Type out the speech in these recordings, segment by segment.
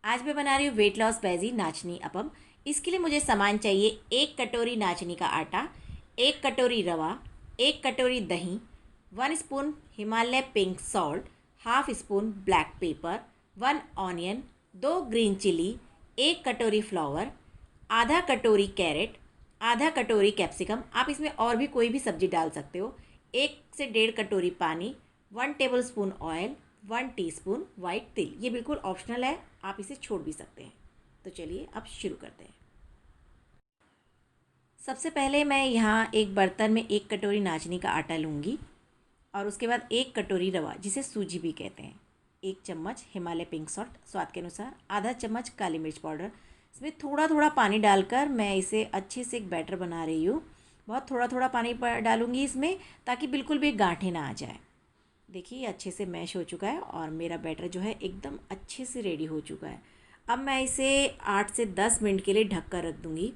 आज मैं बना रही हूँ वेट लॉस बैजी नाचनी अपम। इसके लिए मुझे सामान चाहिए 1 कटोरी नाचनी का आटा, 1 कटोरी रवा, 1 कटोरी दही, 1 spoon Himalaya pink salt, half spoon black pepper, 1 onion, 2 green chilli, 1 कटोरी फ्लावर, आधा कटोरी कैरेट, आधा कटोरी कैप्सिकम। आप इसमें और भी कोई भी सब्जी डाल सकते हो। 1 से 1.5 कटोरी पानी, 1 table spoon oil, 1 teaspoon white तिल। ये बिल्कुल ऑप्शनल है, आप इसे छोड़ भी सकते हैं। तो चलिए अब शुरू करते हैं। सबसे पहले मैं यहाँ एक बर्तन में 1 कटोरी नाचनी का आटा लूँगी और उसके बाद 1 कटोरी रवा, जिसे सूजी भी कहते हैं, 1 चम्मच हिमालय पिंक सॉल्ट स्वाद के अनुसार, आधा चम्मच काली मिर्च पाउडर। इसमें थोड़ा थोड़ा पानी डालकर मैं इसे अच्छे से एक बैटर बना रही हूँ। बहुत थोड़ा थोड़ा पानी डालूँगी इसमें, ताकि बिल्कुल भी गांठें ना आ जाए। देखिए अच्छे से मैश हो चुका है और मेरा बैटर जो है एकदम अच्छे से रेडी हो चुका है। अब मैं इसे 8 से 10 मिनट के लिए ढक कर रख दूँगी।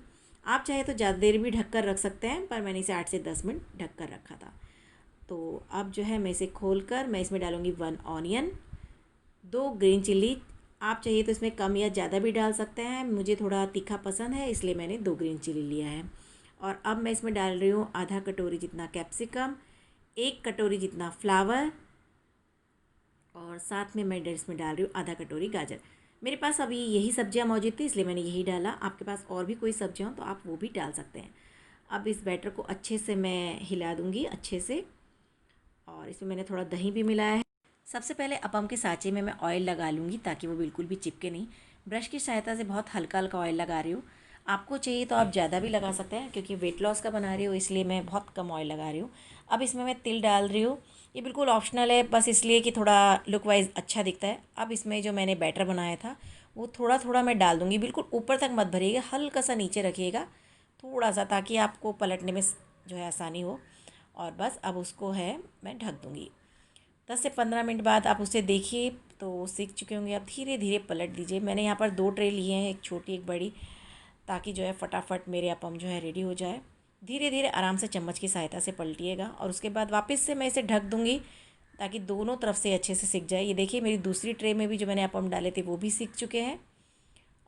आप चाहे तो ज़्यादा देर भी ढक कर रख सकते हैं, पर मैंने इसे 8 से 10 मिनट ढक कर रखा था। तो अब जो है मैं इसे खोल कर मैं इसमें डालूँगी 1 ऑनियन, 2 ग्रीन चिल्ली। आप चाहिए तो इसमें कम या ज़्यादा भी डाल सकते हैं। मुझे थोड़ा तीखा पसंद है, इसलिए मैंने 2 ग्रीन चिल्ली लिया है। और अब मैं इसमें डाल रही हूँ आधा कटोरी जितना कैप्सिकम, 1 कटोरी जितना फ्लावर, और साथ में मैं इसमें डाल रही हूँ आधा कटोरी गाजर। मेरे पास अभी यही सब्जियाँ मौजूद थी, इसलिए मैंने यही डाला। आपके पास और भी कोई सब्जियाँ हो तो आप वो भी डाल सकते हैं। अब इस बैटर को अच्छे से मैं हिला दूँगी अच्छे से, और इसमें मैंने थोड़ा दही भी मिलाया है। सबसे पहले अपम के साँचे में मैं ऑयल लगा लूँगी, ताकि वो बिल्कुल भी चिपके नहीं। ब्रश की सहायता से बहुत हल्का हल्का ऑयल लगा रही हूँ। आपको चाहिए तो आप ज़्यादा भी लगा सकते हैं, क्योंकि वेट लॉस का बना रही हूँ, इसलिए मैं बहुत कम ऑयल लगा रही हूँ। अब इसमें मैं तिल डाल रही हूँ। ये बिल्कुल ऑप्शनल है, बस इसलिए कि थोड़ा लुक वाइज अच्छा दिखता है। अब इसमें जो मैंने बैटर बनाया था वो थोड़ा थोड़ा मैं डाल दूँगी। बिल्कुल ऊपर तक मत भरिएगा, हल्का सा नीचे रखिएगा थोड़ा सा, ताकि आपको पलटने में जो है आसानी हो। और बस अब उसको है मैं ढक दूँगी। 10 से 15 मिनट बाद आप उसे देखिए तो सीख चुके होंगे। आप धीरे धीरे पलट दीजिए। मैंने यहाँ पर 2 ट्रे लिए हैं, एक छोटी एक बड़ी, ताकि जो है फटाफट मेरे अपम जो है रेडी हो जाए। धीरे धीरे आराम से चम्मच की सहायता से पलटिएगा, और उसके बाद वापस से मैं इसे ढक दूँगी, ताकि दोनों तरफ से अच्छे से सिक जाए। ये देखिए मेरी दूसरी ट्रे में भी जो मैंने अपम डाले थे वो भी सिक चुके हैं,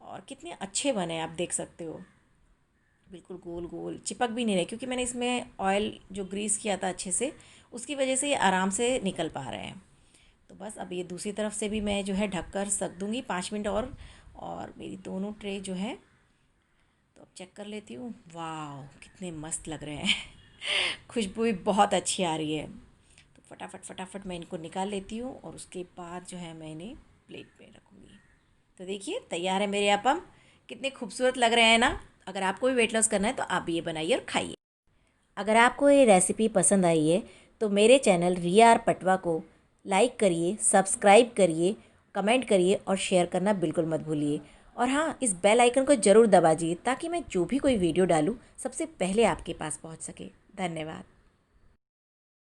और कितने अच्छे बने आप देख सकते हो। बिल्कुल गोल गोल चिपक भी नहीं रहे, क्योंकि मैंने इसमें ऑयल जो ग्रीस किया था अच्छे से, उसकी वजह से ये आराम से निकल पा रहे हैं। तो बस अब ये दूसरी तरफ से भी मैं जो है ढक कर सक दूँगी 5 मिनट और मेरी दोनों ट्रे जो है, तो अब चेक कर लेती हूँ। वाह कितने मस्त लग रहे हैं खुशबू भी बहुत अच्छी आ रही है। तो फटाफट फटाफट मैं इनको निकाल लेती हूँ, और उसके बाद जो है मैं इन्हें प्लेट में रखूँगी। तो देखिए तैयार है मेरे अपम। कितने खूबसूरत लग रहे हैं ना। अगर आपको भी वेट लॉस करना है तो आप भी ये बनाइए और खाइए। अगर आपको ये रेसिपी पसंद आई है तो मेरे चैनल रिया आर पटवा को लाइक करिए, सब्सक्राइब करिए, कमेंट करिए और शेयर करना बिल्कुल मत भूलिए। और हाँ, इस बेल आइकन को ज़रूर दबाइए, ताकि मैं जो भी कोई वीडियो डालूँ सबसे पहले आपके पास पहुँच सके। धन्यवाद।